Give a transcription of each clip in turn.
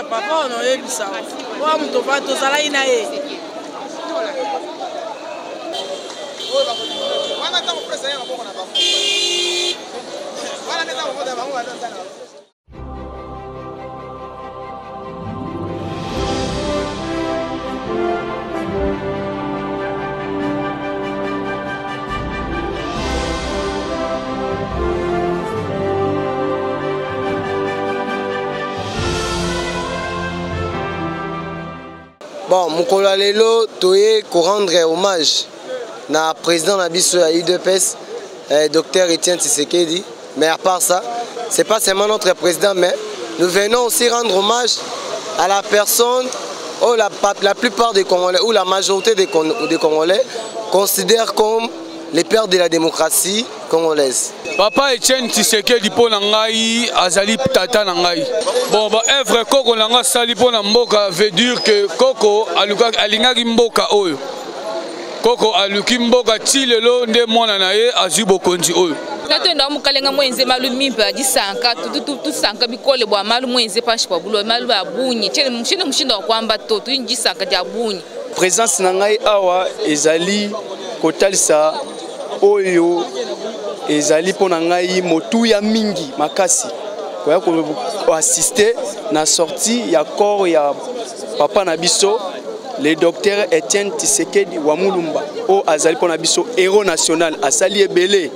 Papa, on a eu ça. Moi, mon papa, tout ça là, il a eu. Bon, mokolo lelo toye ko rendre hommage na président na biso ya UDPS, Dr Etienne Tshisekedi. Mais à part ça, c'est pas seulement notre président, mais nous venons aussi rendre hommage à la personne où la plupart des Congolais ou la majorité des Congolais considèrent comme les pères de la démocratie congolaise. Papa Etienne Tshisekedi po na ngai azali tata na ngai. Bon ba œuvre koko na nga sali po na mboka veut dire que koko alingaki mboka oyo. Koko aluki mboka ti lelo nde mwana na ye azwi bokonzi oyo. Tato enda mukalenga mwenze malu mimpa disanka tu sanka bikole bwa malu mwenze panshi kwa bulo malu abunyi chene mushinda kwamba to tu injisanka dia bunyi. Présence na ngai awa ezali kotalisa oyo ezali pona ngai motuya mingi makasi koya ko assister na sortie ya corps ya papa na biso le docteur Etienne Tshisekedi wa Mulumba o azali pona biso héros national asali ebele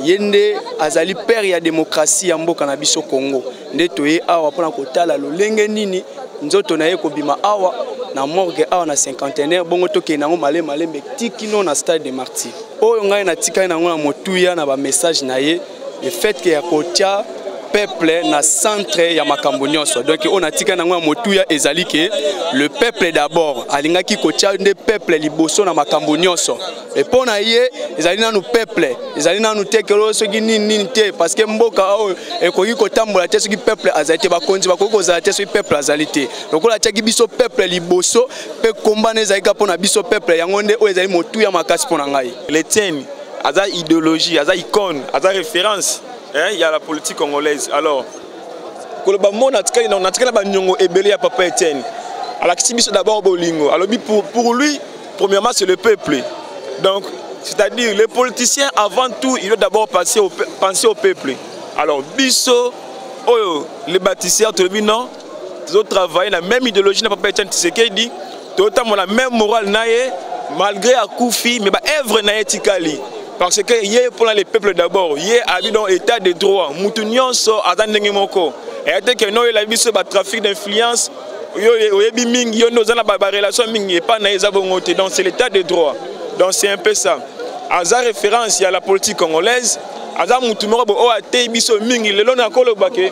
yende azali père ya démocratie ya mboka na biso Congo nde toye awa pona kotala lolenge nini nzoto na ye kobima awa na morgue awa na cinquantenaire bongo toke nango malembe tikino na stade de Martyrs oyo ngai na tika nango na motuya na ba message na ye le fait que ya kotia peuple na centre ya makambo nyonso donc on a tika nango na motuya ezali ke le peuple d'abord alingaki kotia nde peuple liboso na makambo nyonso et pona ye ezali nanu peuple ezali nanu tekelo soki nini te parce que mboka oyo ekoki kotambola te soki peuple azali te bakonzi bakoki kozala te soki peuple azali te lokola atiaki biso peuple liboso pe kombana ezali ka pona biso peuple yango nde oyo ezali motuya makasi pona ngai l'Etienne aza idéologie aza icône aza référence. Il y a la politique congolaise. Alors, pour Papa Etienne, d'abord Bolingo. Alors, pour lui, premièrement, c'est le peuple. Donc, c'est-à-dire, les politiciens, avant tout, ils doivent d'abord penser au peuple. Alors, Bisso, les bâtisseurs, tout le monde, non, ils ont travaillé la même idéologie, Papa Etienne Tshisekedi, tout le temps, la même morale, malgré Akoufi, mais œuvre naïe Tikali. Parce que hier pour les peuples d'abord, hier habite dans l'état de droit, Moutounion so azandenge moko. Et que nous la biso ba trafic d'influence, yebi mingi yo no zana ba relation mingi et pas na ezabongote. Donc c'est l'état de droit. Donc c'est un peu ça. Aza référence il y a la politique congolaise, aza mutumoro bo o ate biso mingi lelo na kolobake.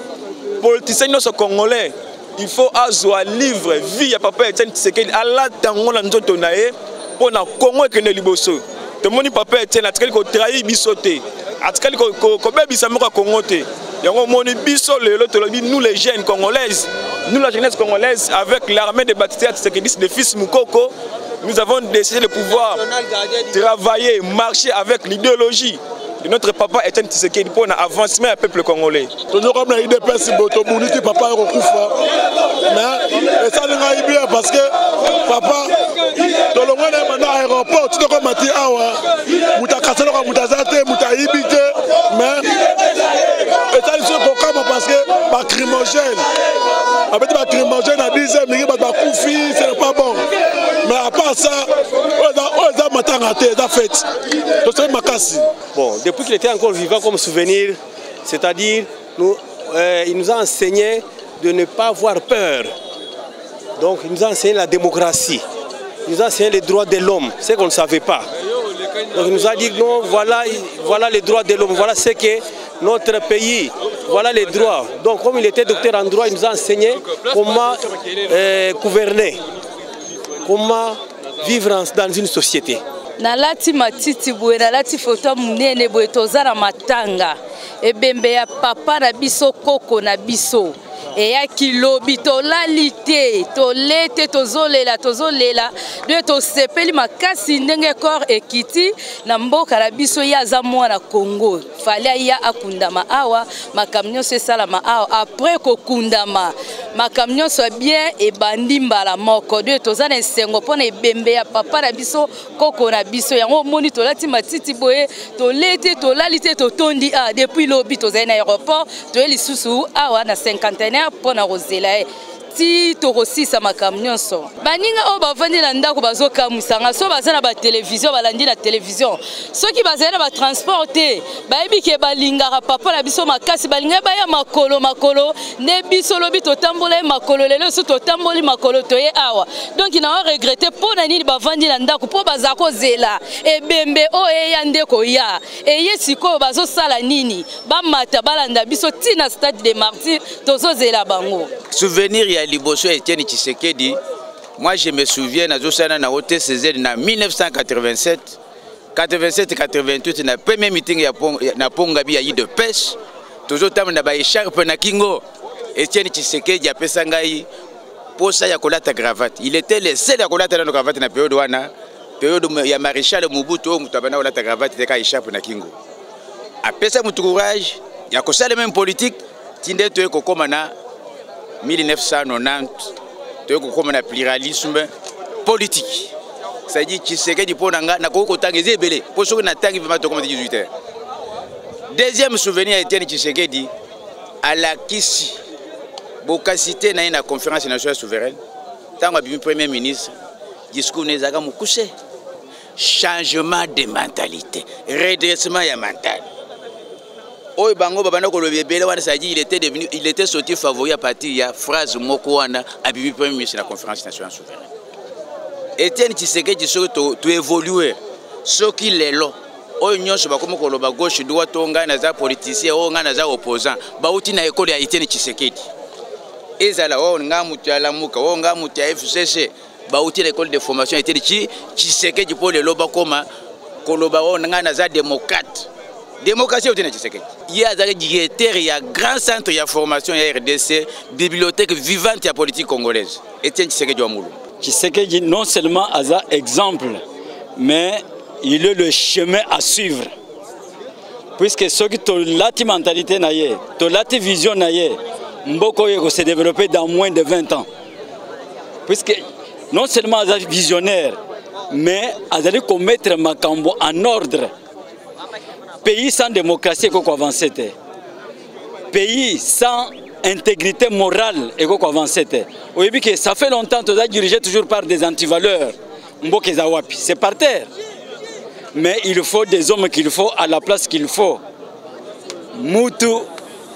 Politiciens no so congolais, il faut azwa livre vie ya Papa Etienne Tshisekedi ala tango na nzoto na ye pour na Congo que ne liboso. Tout le monde Papa Etienne a trahi bisoté, a trahi ko bebisa moka Congo te. Nous les jeunes congolaises, nous la jeunesse congolaise, avec l'armée de Baptiste Tshisekedi, de fils Moukoko, nous avons décidé de pouvoir travailler, marcher avec l'idéologie de notre papa Etienne Tshisekedi pour avancer le peuple congolais. Nous comme la IDPS, papa mais ça n'est bien parce que papa, dans le monde de l'aéroport, tu dois mettre awa, mutakaselo ka mutazate, mutaibite, mais ça c'est un programme parce que ba crimogène, avec ba crimogène à 10 ans, mais ba koufi, c'est pas bon. Mais à part ça, on a matangate, ça fait. Donc c'est makasi. Bon, depuis qu'il était encore vivant comme souvenir, c'est-à-dire il nous a enseigné de ne pas avoir peur. Donc il nous a enseigné la démocratie, il nous a enseigné les droits de l'homme, ce qu'on ne savait pas. Donc il nous a dit non, voilà les droits de l'homme, voilà ce que notre pays, voilà les droits. Donc comme il était docteur en droit, il nous a enseigné comment gouverner, comment vivre dans une société. Nalati matiti boye nalati photo munene boye tozala matanga ebembe ya papa na biso koko na biso eya kilobi tolalite tolete tozolela de tosepeli makasi ndenge corps ekiti na mboka na biso ya za mwana Congo fallait ya akundama awa makamnyo se salama awa après kokundama makamnyo so bien e bandi mbala moko de tozana esengo pona ebembe ya papa na biso koko na biso yango moni tolati matiti boye tolete tolalite totondi a depuis lobi tozana na aéroport to elisusu awa na 51 pona rozela ti torosisa makamnyonso baninga o bavandi na ndako bazokamusanga so bazana ba télévision balandi na télévision soki bazana ba transporter bayebi ke balingaka papa na biso makasi balinga baya makolo ne biso lobi totambola makolo lelo so totamboli makolo toye awa donc na regretter pona nini bavandi na ndako po bazako zela ebembe o eya ndeko ya eye siko bazosala nini bamata balanda biso tina stade des martyrs tozozela bango souvenir ya liboso Etienne Tshisekedi. Moi je me souviens na na OTCZ na 1987 88 na premier meeting na Pongabi ya de pêche tozotam na ba écharpe na kingo Etienne Tshisekedi apesa ngai posa ya kolata cravate. Il était le seul à kolata na cravate na période wana période ya maréchal Mobutu mutabana kolata cravate te ka écharpe na kingo apesa mutu courage ya kosala même politique tinde to ekokoma na 1990, tu as comme un pluralisme politique. C'est-à-dire que Tshisekedi pour na koko tangezi belé. Pour ceux qui n'attendent pas comme 18 heures. Deuxième souvenir a été Tshisekedi à la Kisi. Bokasité na une conférence nationale souveraine. Tant que premier ministre, discours nezaga mukuse. Changement de mentalité, redressement ya mental. Oh, bango babana ko lobebele wana ça dit il était sorti favori à partir ya phrase moko wana abibi premier ministre de la conférence nationale souveraine. Etienne Tshisekedi surtout to évoluer ce qu'il est là. Oh nyonso bakoma ko loba gauche droite onga na za politicien onga na za opposant ba uti na école ya Etienne Tshisekedi. Ezala o nga mutu ala muka o nga mutu ya FCC ba uti l'école de formation Etienne Tshisekedi pour le loba koma ko loba o nga na za démocrate. Démocratie au Tshisekedi. Il y a des directeurs, il y a grand centre de formation, il y a RDC, bibliothèque vivante de politique congolaise. Etienne Tshisekedi Wamulu. Tshisekedi non seulement a un exemple, mais il est le chemin à suivre. Puisque ceux qui ont la mentalité, la vision, Mboko s'est développé dans moins de 20 ans. Puisque non seulement il est visionnaire, mais il a commettre Makambo en ordre. Pays sans démocratie, il faut avancer. Pays sans intégrité morale, il faut avancer. Ça fait longtemps que tu as dirigé toujours par des antivaleurs. C'est par terre. Mais il faut des hommes qu'il faut à la place qu'il faut. Moutou,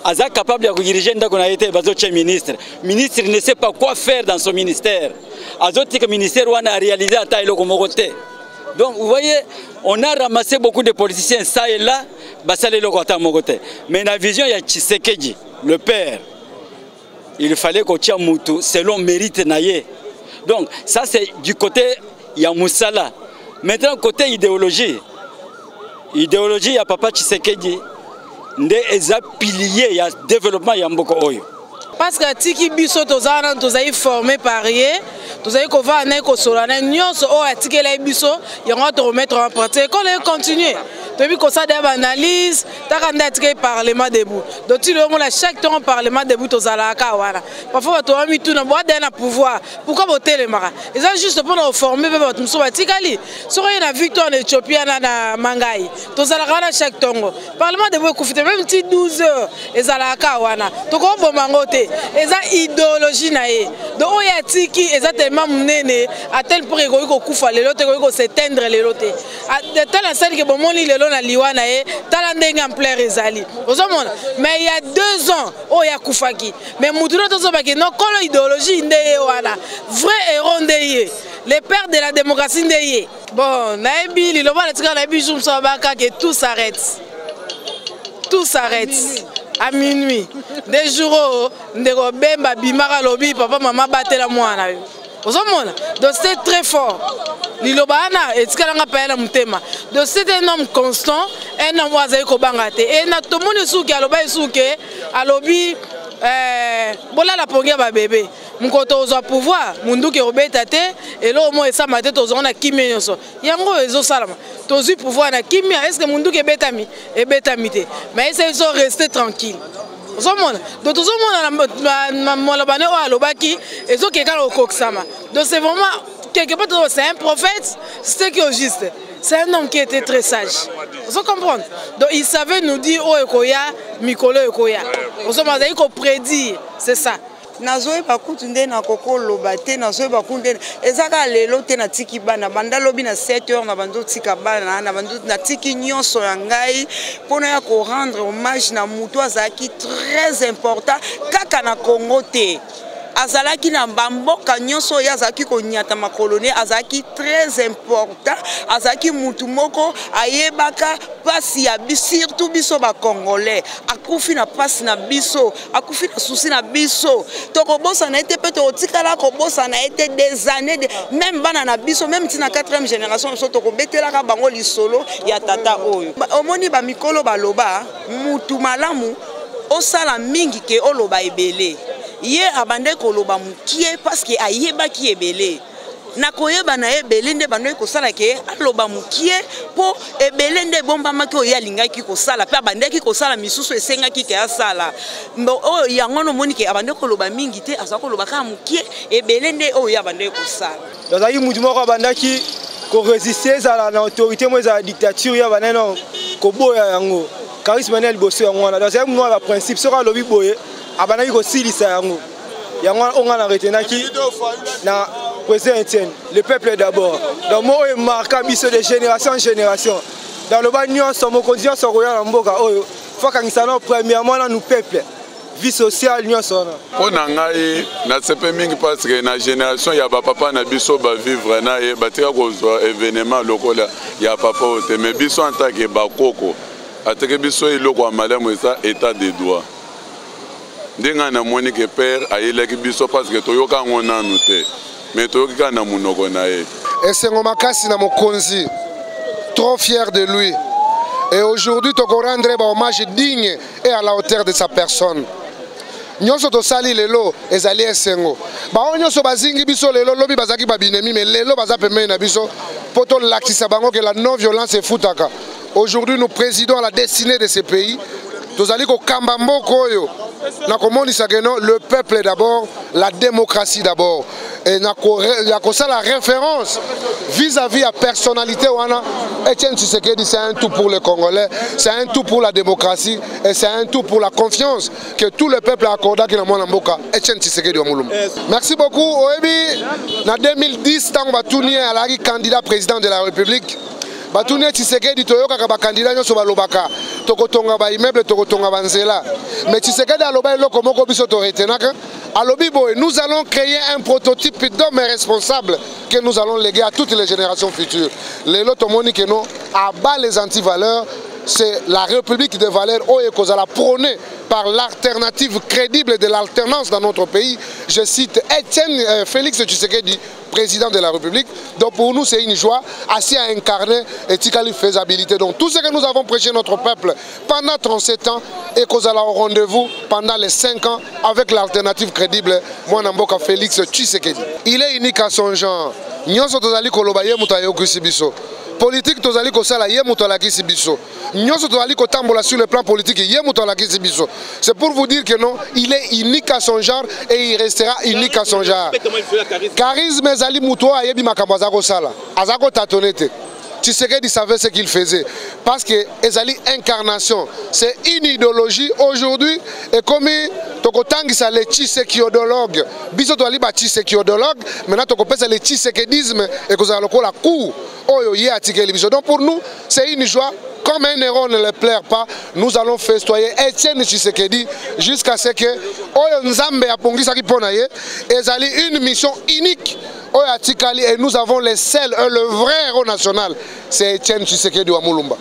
Aza capable de diriger un ministre. Le ministre ne sait pas quoi faire dans son ministère. Le ministère a réalisé à taille côté. Donc vous voyez, on a ramassé beaucoup de politiciens ça et là, mais la vision il y a Tshisekedi, le père. Il fallait qu'on tient Moutou selon mérite naïe. Donc ça c'est du côté il y a Moussala. Maintenant côté idéologie, il y a Papa Tshisekedi. nde eza pilier ya développement ya mboka oyo. Parce que tiki biso tozana tozai formé parier, tozai ko va na ko solana nyonso o atikela biso yango to remettre en pratique quand les continuer. Depuis qu'on ça des analyses, t'as quand même parlement debout. Donc tu le monde chaque temps parlement debout aux alaka voilà. Parfois tu as mis tout dans boîte d'un pouvoir. Pourquoi voter les maras? Et ça juste pour nous former votre muso tikali. Sur une victoire en Éthiopie na Mangai. Tous alaka chaque temps. Parlement debout koufite même petit 12 heures les alaka voilà. Tu comprends mangote. Et ça idéologie naé. Donc on y a tiki et ça tellement mené à tel point que koufa les lotes que s'éteindre les lotes. De telle enseigne que bon mon na liwana e talande ngamplaire ezali ozomona mais il y a 2 ans o ya kufaki mais mutuno tozobaki non kolo idéologie ndeye wana vrai héros ndeye les pères de la démocratie ndeye bon naebi liloba la tika na bijou msobaka que tout s'arrête à minuit des jours ndeko bemba bimaka lobi papa maman batela mwana donc c'est très fort. Lilobana et tikalanga paela mutema. Donc c'est un homme constant, un homme wazaï ko bangate. Et na to moni suki aloba suke alobi bola la pongia ba bébé. Mukoto ozo pouvoir, munduki obeta te et lo mo esa mate tozo na kimia nyonso. Yango ezo salama. Tozu pouvoir na kimia, est-ce que munduki betami et betamite. Mais ils sont restés tranquilles. Donc tout le monde a alobaki et so quelqu'un au koksama. Donc c'est vraiment quelque part c'est un prophète, c'est qui est juste. C'est un homme qui était très sage. Vous comprenez? Donc il savait nous dire oh ekoya, mikolo ekoya. Vous savez qu'on prédit, c'est ça. Nazoe bakutu nde na koko lobate nazoe bakunde ezaka lelo te na tiki bana banda lobi na 7h na bando tika bana na bando na tiki nyonso ya ngai pona ya ko rendre hommage na mutu azaki très important kaka na Congo te azalaki na bamboka nyonso ya azaki ko nyata makolone azaki très important azaki mutu moko ayebaka pasi ya surtout biso ba congolais akufi na pasi na biso akufi na souci na biso toko bosa na été peut otikala ko bosa na été des années même bana na biso même tina 4e génération so toko betela ka bango lisolo ya tata oyo omoni ba mikolo baloba mutu malamu osala mingi ke oloba ebele ye abande koloba mukie parce que ayeba ki ebele na koyeba na ebele nde bando ko sala ke aloba mukie po ebele nde bomba maki o yalinga ki ko sala pe abande ki ko sala misusu esenga ki ke asala mbo o yango no moni ke abande koloba mingi te asa koloba ka mukie ebele nde o ya bande ko sala dans ayi mutu moko abandaki ko résister à la autorité moi à la dictature ya baneno ko boya yango charisme nel bosso yango na dans ayi mo la principe sera lobi boye abanaki ko silisa yango yango on a retenaki na président Etienne le peuple d'abord donc moi est marqué biso de génération en génération dans le bas nyonso mo condition so roya na mboka oyo faut kangisana premièrement na nous peuple vie sociale nyonso na pona ngai na sepe mingi parce que na génération ya ba papa na biso ba vivre na ye batika ko événement lokola ya papa ote mais biso en tant que bakoko ateke biso iloko malamu ça état de droit ndenga na moni ke père ayelaki biso parce que toyoka ngona nute mais toyoki kana munoko na ye esengo makasi na mokonzi trop fier de lui et aujourd'hui toko rendre ba hommage digne et à la hauteur de sa personne nyonso to sali lelo ezali esengo ba nyonso bazingi biso lelo lobi bazaki babinemi mais lelo baza pemeni na biso poto lakisa bango que la non violence est futaka. Aujourd'hui nous présidons à la destinée de ce pays tozali ko kamba mboko oyo na komonisa que non le peuple d'abord la démocratie d'abord et na ko ça la référence vis-à-vis à personnalité wana Etienne Tshisekedi c'est un tout pour les Congolais c'est un tout pour la démocratie et c'est un tout pour la confiance que tout le peuple a accordé à mwana mboka Etienne Tshisekedi wa Mulumba. Merci beaucoup oyebi na 2010 tant batuni alaki candidat président de la République Batouné Tshisekedi toyoka ka candidat nyoso balobaka tokotonga ba immeuble tokotonga banzela mais Tshisekedi aloba eloko moko biso to retenaka alobi boy nous allons créer un prototype d'homme responsable que nous allons léguer à toutes les générations futures. Les lots moni que non abat les antivaleurs c'est la République des valeurs Oyekozala prônée par l'alternative crédible de l'alternance dans notre pays. Je cite Étienne Félix Tshisekedi, président de la République. Donc pour nous, c'est une joie, assez à incarner éthique et faisabilité. Donc tout ce que nous avons prêché notre peuple pendant 37 ans, et Kozala au rendez-vous pendant les 5 ans avec l'alternative crédible, Mwanamboka Félix Tshisekedi. Il est unique à son genre. Nyonso tozali koloba ye muta yokusi biso. Politique tozali kosala ye muto alakisi biso. Nyonso tozali kotambola sur le plan politique ye muto alakisi biso. C'est pour vous dire que non, il est unique à son genre et il restera unique à son genre. Charisme ezali muto ayebi makambo azako sala. Azako tatonete. Tshisekedi savait ce qu'il faisait. Parce que ezali incarnation. C'est une idéologie aujourd'hui et comme tokotangisa les tshisekiodologues. Biso toali ba tshisekiodologue, maintenant tokopesa le tshisekedisme et kozala lokola coup. Donc pour nous, c'est une joie. Comme un héros ne le plaire pas, nous allons festoyer Étienne Tshisekedi jusqu'à ce que Nzambe apongisa kiponaye ezali une mission unique et nous avons le seul, le vrai héros national, c'est Étienne Tshisekedi wa Mulumba.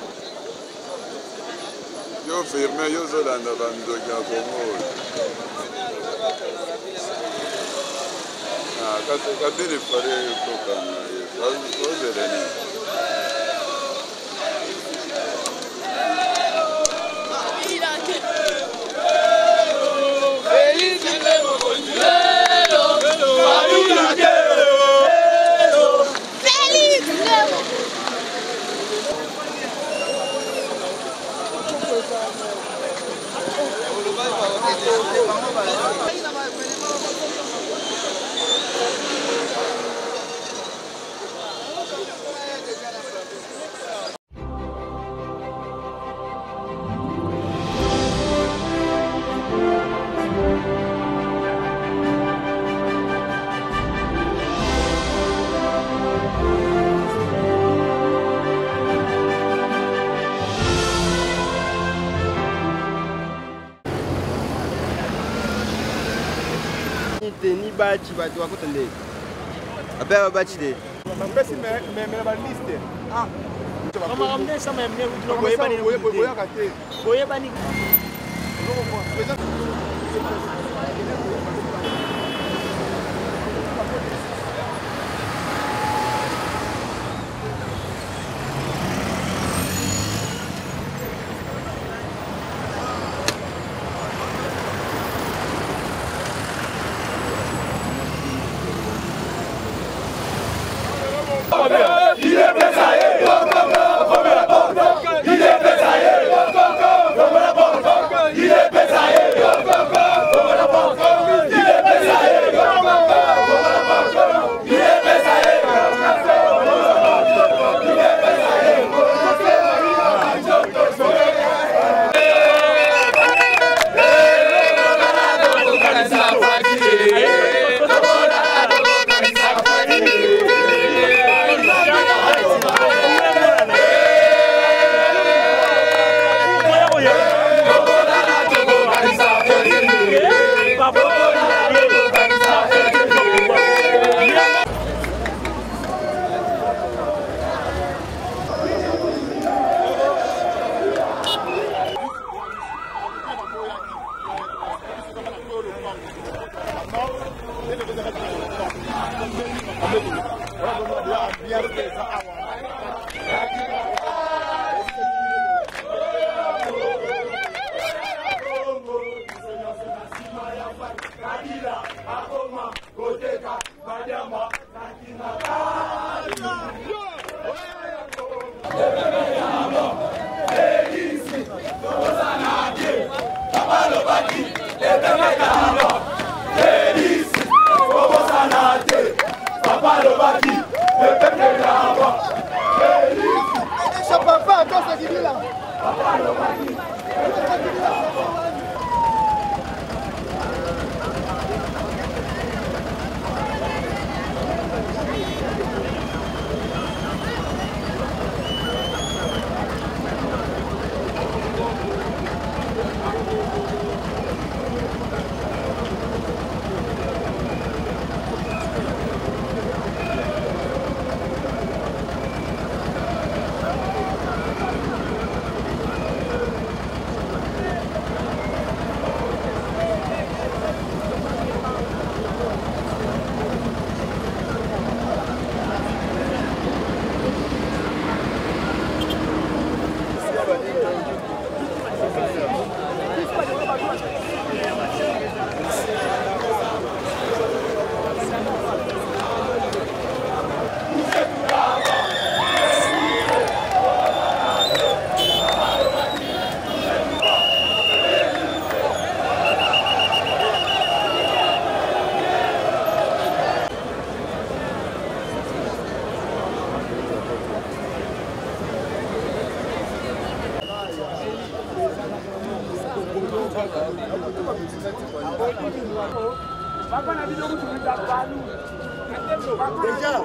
Ni bachi batu wakutende. Abeba bachi de. Mbesi me ba liste. Ah. Kama amne sama mne utlo boyeba ni boyeba kate. Boyeba ni. Déjà.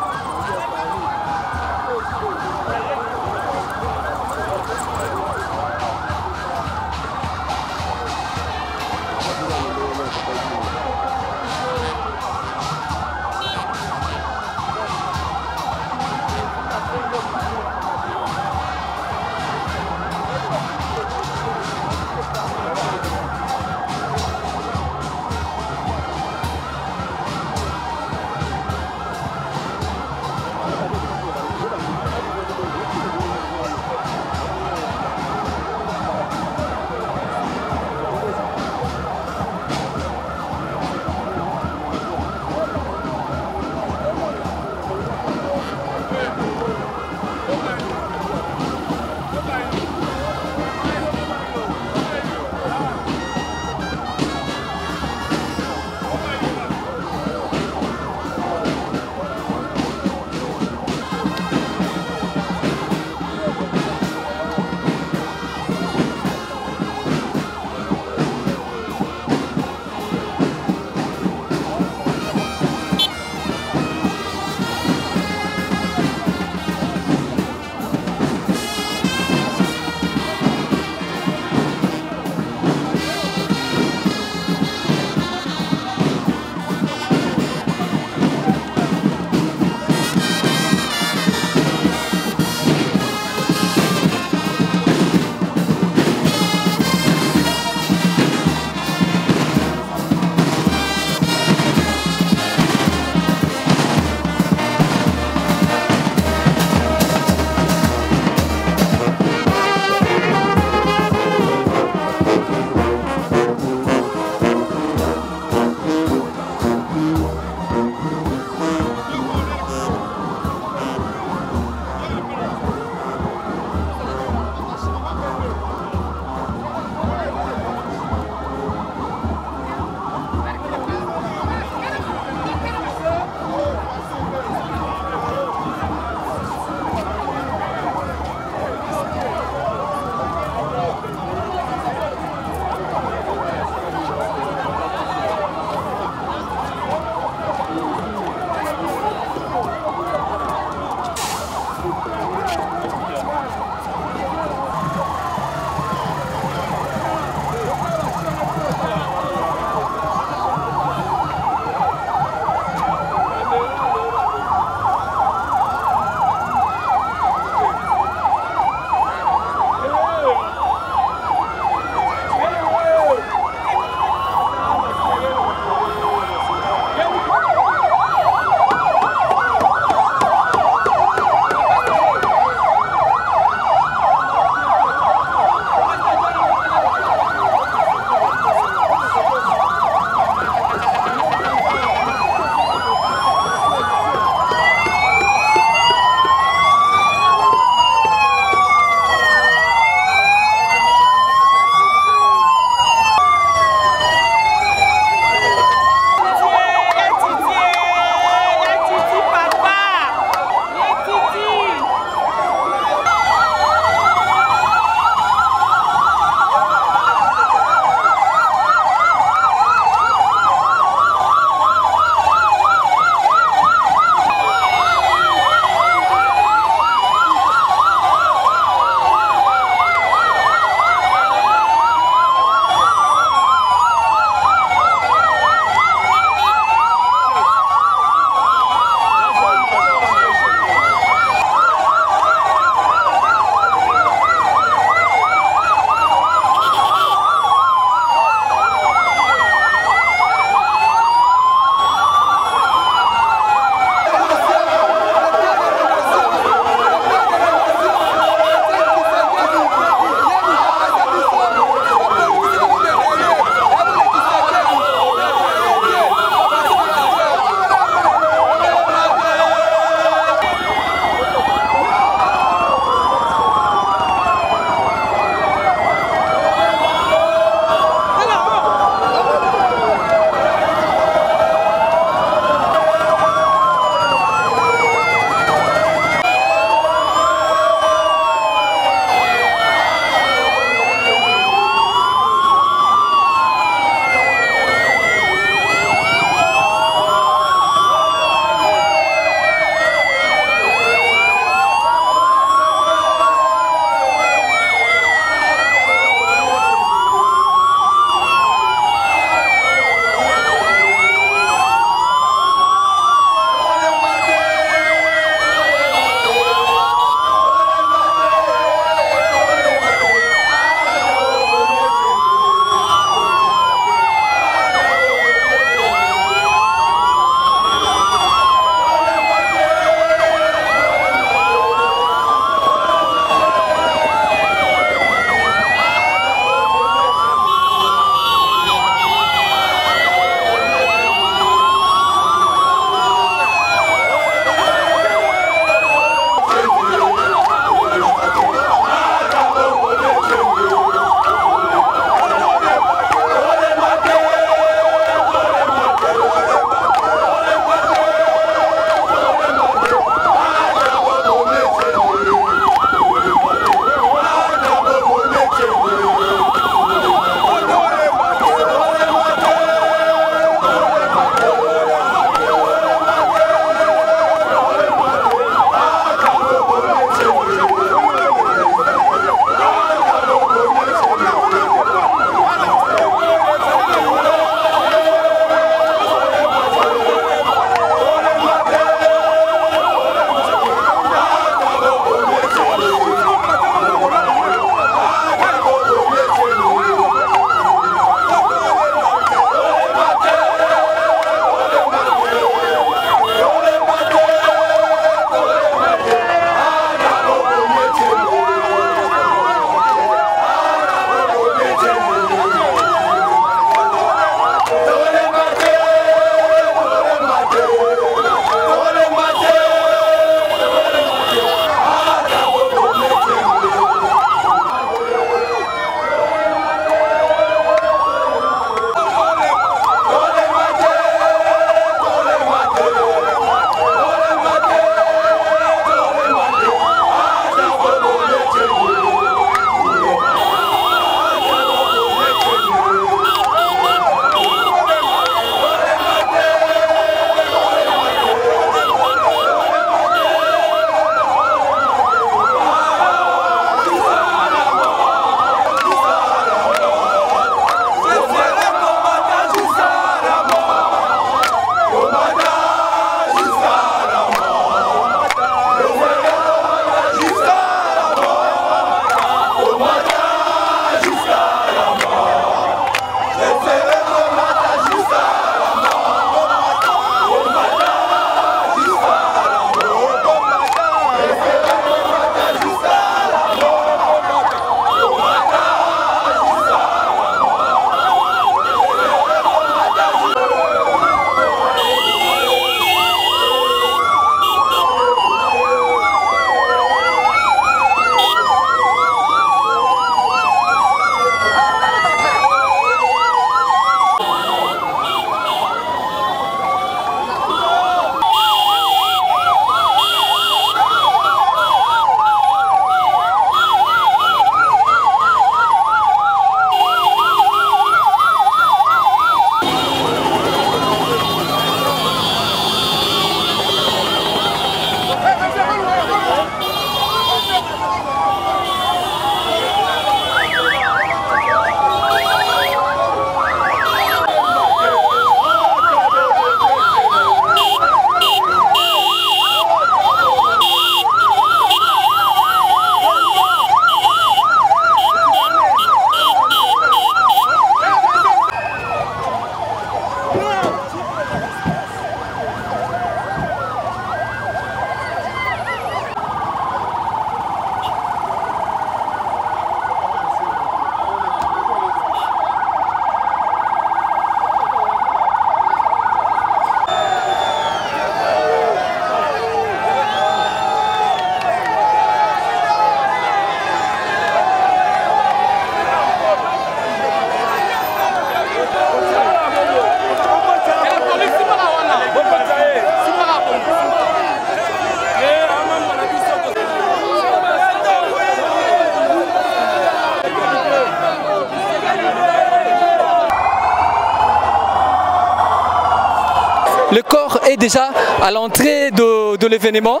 le corps est déjà à l'entrée de l'événement.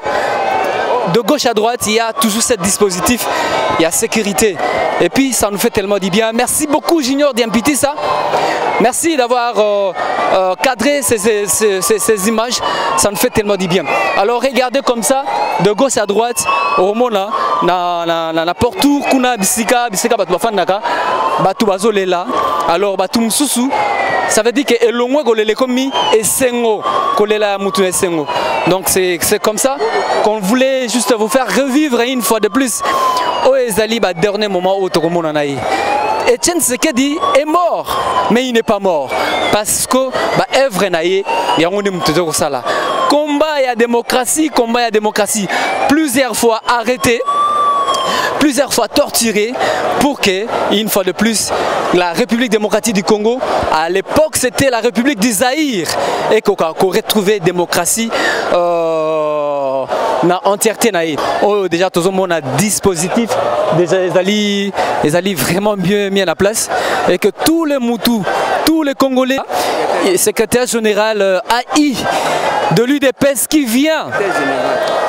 De gauche à droite, il y a toujours ce dispositif, il y a sécurité. Et puis ça nous fait tellement du bien. Merci beaucoup Junior d'imputer ça. Merci d'avoir cadré ces images, ça nous fait tellement du bien. Alors regardez comme ça, de gauche à droite, au moment na portour kuna bisika batu bafandaka, batu bazolela. Alors batu mususu, ça veut dire que elongwe kolele komi esengo, kolela mutu esengo. Donc c'est comme ça qu'on voulait juste vous faire revivre une fois de plus. Oh ezali ba dernier moment où tokomona naï. Etienne Tshisekedi est mort, mais il n'est pas mort parce que bah œuvre naïe, il y a un mutuzo sala. Combat et démocratie, plusieurs fois arrêté. Plusieurs fois torturé pour que, une fois de plus, la République démocratique du Congo, à l'époque c'était la République du Zaïre, et qu'on retrouvé démocratie na entièreté naïe. Oh, déjà tout le monde a dispositif, déjà les alliés vraiment bien mis à la place, et que tous les Moutou, tous les Congolais, et secrétaire général AI de l'UDPS qui vient,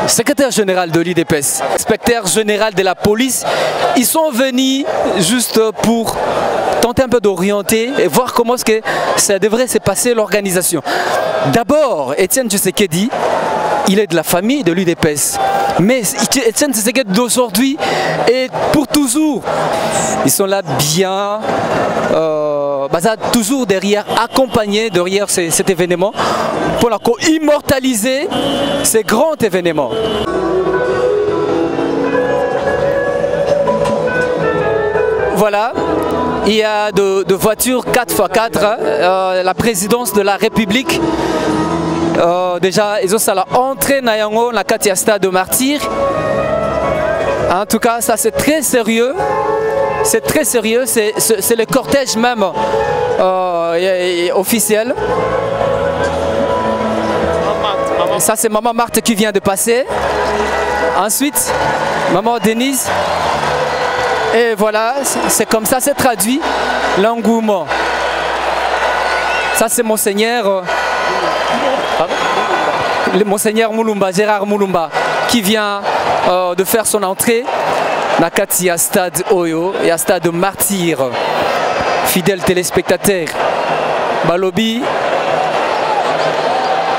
secrétaire général de l'UDPS, inspecteur général de la police, ils sont venus juste pour tenter un peu d'orienter et voir comment est-ce que ça devrait se passer l'organisation. D'abord, Etienne Tshisekedi, il est de la famille de l'UDPS. Mais Etienne Tshisekedi d'aujourd'hui et pour toujours, ils sont là bien, toujours derrière, accompagnés derrière cet événement pour immortaliser ces grands événements. Voilà, il y a de voitures 4x4, la présidence de la République. Déjà, ils ont ça là, entrée Nayango, la Katia Stade de Martyr. En tout cas, ça c'est très sérieux. C'est très sérieux, c'est le cortège même officiel. Ça c'est Maman Marthe qui vient de passer. Ensuite, Maman Denise. Et voilà, c'est comme ça, c'est traduit l'engouement. Ça c'est Monseigneur, Monseigneur Moulumba, Gérard Moulumba, qui vient de faire son entrée. Nakati à stade Oyo et à stade Martyr. Fidèles téléspectateurs, Balobi,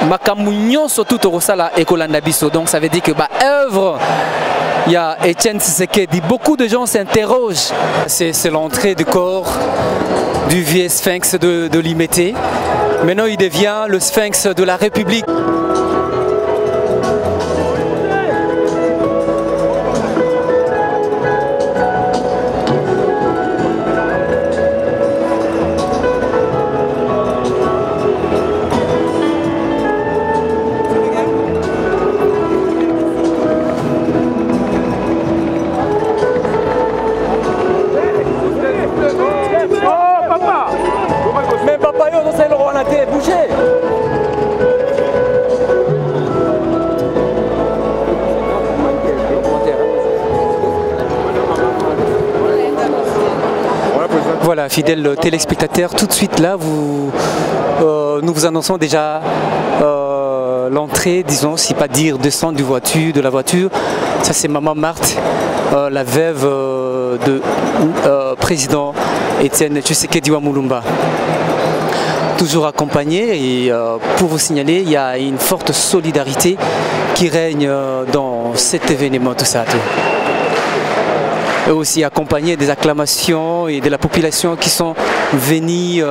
Makamounion surtout au Rosala et Kolandabiso. Donc ça veut dire que bah œuvre. Il y a Etienne Tshisekedi, beaucoup de gens s'interrogent. C'est l'entrée du corps du vieux sphinx de Limété. Maintenant il devient le sphinx de la République. Voilà, fidèles téléspectateurs, tout de suite là, nous vous annonçons déjà l'entrée, disons, si pas dire descendre de la voiture. Ça c'est Maman Marthe, la veuve de président Etienne Tshisekedi Moulumba. Toujours accompagnée et pour vous signaler, il y a une forte solidarité qui règne dans cet événement, tout ça. Et aussi accompagné des acclamations et de la population qui sont venus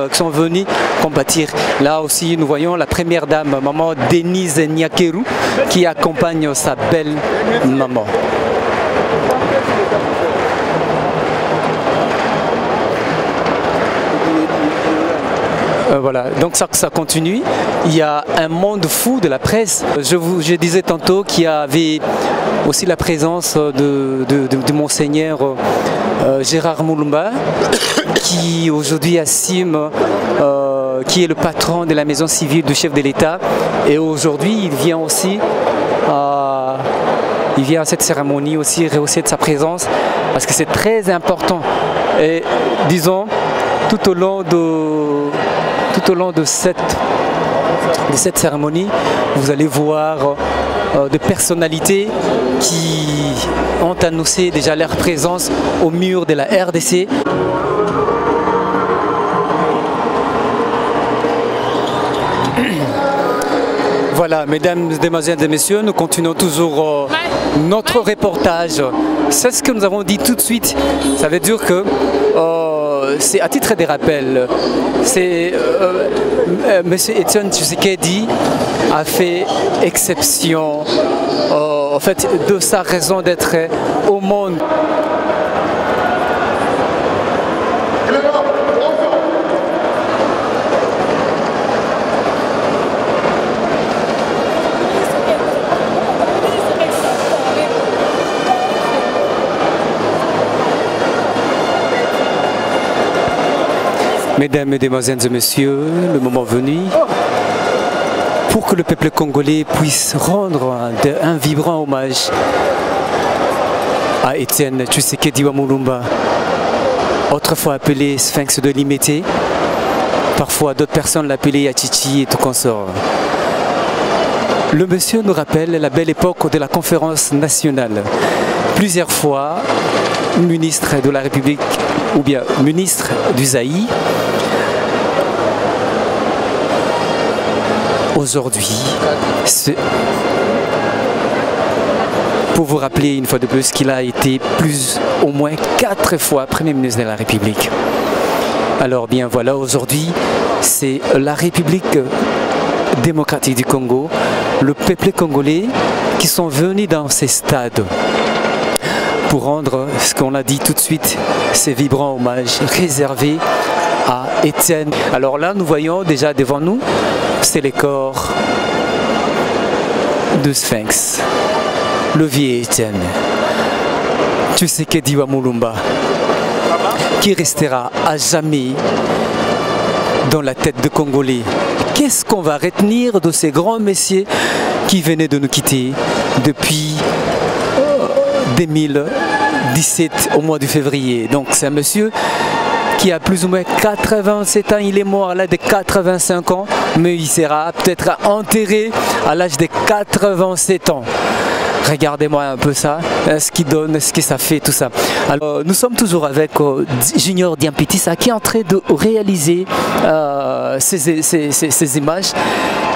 combattre. Là aussi, nous voyons la première dame, Maman Denise Nyakeru, qui accompagne sa belle maman. Voilà, donc ça continue. Il y a un monde fou de la presse. Je disais tantôt qu'il y avait aussi la présence de Monseigneur Gérard Moulumba, qui aujourd'hui assume, qui est le patron de la maison civile du chef de l'État. Et aujourd'hui, il vient aussi à cette cérémonie aussi rehausser de sa présence, parce que c'est très important. Et disons, tout au long de de cette cérémonie, vous allez voir des personnalités qui ont annoncé déjà leur présence au mur de la RDC. Voilà, mesdames, demoiselles et messieurs, nous continuons toujours notre reportage. C'est ce que nous avons dit tout de suite. Ça veut dire que c'est à titre de rappel. C'est M. Etienne Tshisekedi a fait exception en fait, de sa raison d'être au monde. Mesdames, Mesdemoiselles et Messieurs, le moment venu pour que le peuple congolais puisse rendre un vibrant hommage à Etienne Tshisekedi Mulumba, autrefois appelé Sphinx de Limete, parfois d'autres personnes l'appelaient Yachichi et tout consort. Le monsieur nous rappelle la belle époque de la conférence nationale. Plusieurs fois, ministre de la République ou bien ministre du Zaïre. Aujourd'hui, pour vous rappeler une fois de plus qu'il a été au moins 4 fois Premier ministre de la République. Alors bien voilà, aujourd'hui, c'est la République démocratique du Congo, le peuple congolais qui sont venus dans ces stades pour rendre ce qu'on a dit tout de suite, ces vibrants hommages réservés à Etienne. Alors là, nous voyons déjà devant nous, c'est les corps de Sphinx, le vieux Etienne Tshisekedi Mulumba, qui restera à jamais dans la tête de Congolais. Qu'est-ce qu'on va retenir de ces grands messieurs qui venaient de nous quitter depuis 2017 au mois de février? Donc c'est un monsieur qui a plus ou moins 87 ans, il est mort à l'âge de 85 ans, mais il sera peut-être enterré à l'âge de 87 ans. Regardez-moi un peu ça, ce qu'il donne, ce que ça fait, tout ça. Alors, nous sommes toujours avec Junior Diampitisa qui est en train de réaliser ces images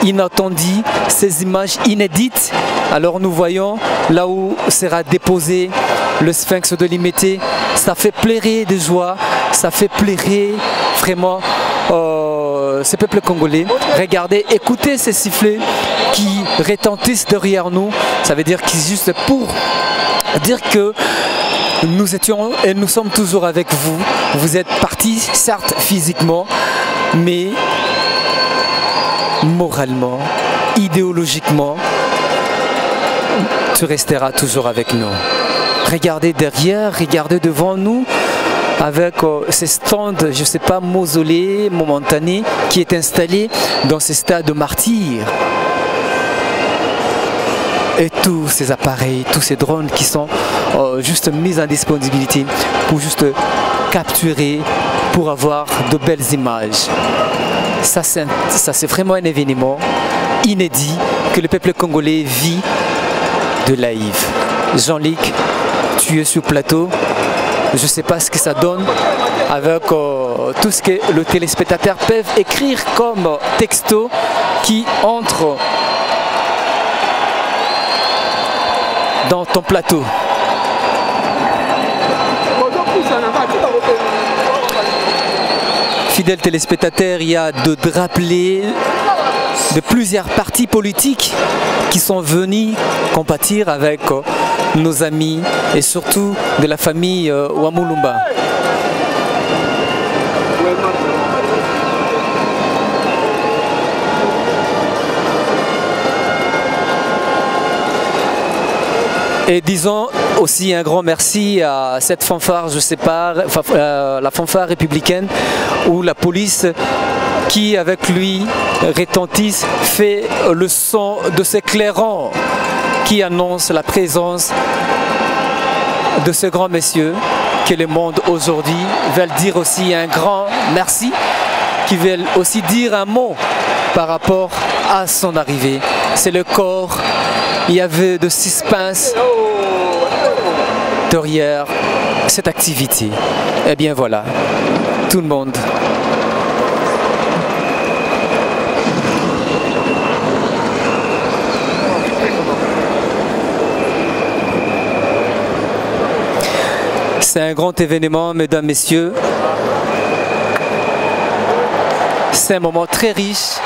inattendues, ces images inédites. Alors nous voyons là où sera déposé le Sphinx de Limete. Ça fait pleurer de joie, ça fait pleurer vraiment ce peuple congolais. Regardez, écoutez ces sifflets qui retentissent derrière nous. Ça veut dire que juste pour dire que nous étions et nous sommes toujours avec vous. Vous êtes partis, certes physiquement, mais moralement, idéologiquement, tu resteras toujours avec nous. Regardez derrière, regardez devant nous, avec ces stands, je ne sais pas, mausolée, momentanés, qui est installé dans ces stades de martyrs. Et tous ces appareils, tous ces drones qui sont juste mis en disponibilité pour juste capturer, pour avoir de belles images. Ça c'est vraiment un événement inédit que le peuple congolais vit de live. Jean-Luc, tu es sur le plateau. Je ne sais pas ce que ça donne avec tout ce que le téléspectateur peut écrire comme texto qui entre dans ton plateau. Fidèles téléspectateurs, il y a de drapelés de plusieurs partis politiques qui sont venus compatir avec nos amis et surtout de la famille Mulumba. Et disons aussi un grand merci à cette fanfare, je sais pas, la fanfare républicaine ou la police qui avec lui retentisse, fait le son de ces clairons qui annonce la présence de ce grand monsieur que le monde aujourd'hui veut dire aussi un grand merci qui veulent aussi dire un mot par rapport à son arrivée. C'est le corps, il y avait de suspense derrière cette activité. Eh bien voilà, tout le monde. C'est un grand événement, mesdames, messieurs. C'est un moment très riche.